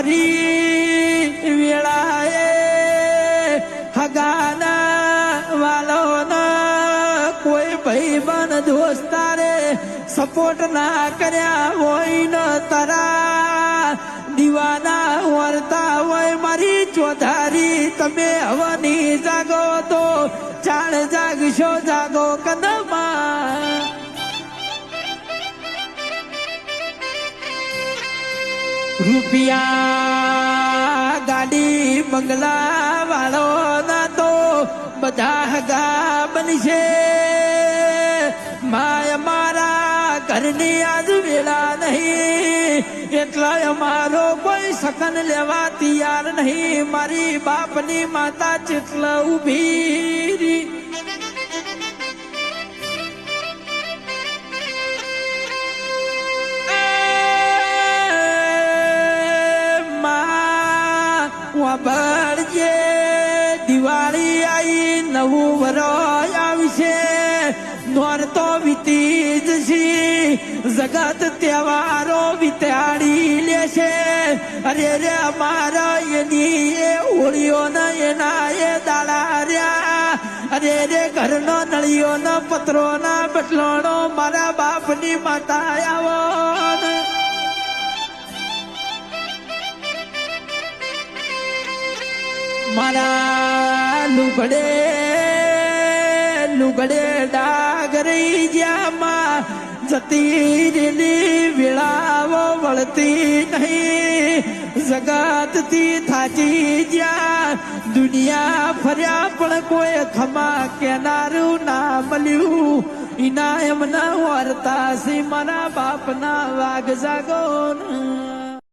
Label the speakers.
Speaker 1: મરી વેળાએ હગાના વાલોના કોઈ ભાઈબંધ દોસ્તારે સપોર્ટ ના કર્યા હોય ન તારા દીવાના વર્તા હોય મારી ચોધારી તમે હવાની જાગો તો ચાળ જાગશો જાગો કદમાં રૂપિયા ગાડી બંગલા વાળો ના તો બધા હગા બનશે માય મારા ઘરની આજ વેળા નહીં એટલા અમારો કોઈ સકન લેવા તૈયાર નહીં મારી બાપની માતા ચેટલા ઉભી વાબરજે દિવાળી આવી નવું વરસ આવશે નોર તો વીતી જશે જગત તહેવારો વિતાડી લેશે અરે રે અમારા એની એ હોળીઓ ને એના એ દાડા રહ્યા અરે રે ઘરનો નળીઓ નો પત્રો ના બટલોનો મારા બાપની માતા આવો મારા લુગડે ડાગરી જ્યામાં જતી રેલી વેળાવો વળતી નહીં જગતથી થાચી જ્યાં દુનિયા ફર્યા પણ કોઈ ખમા કેનારું ના મળ્યું ઇના એમના વર્તા સી મારા બાપના વાઘ જાગો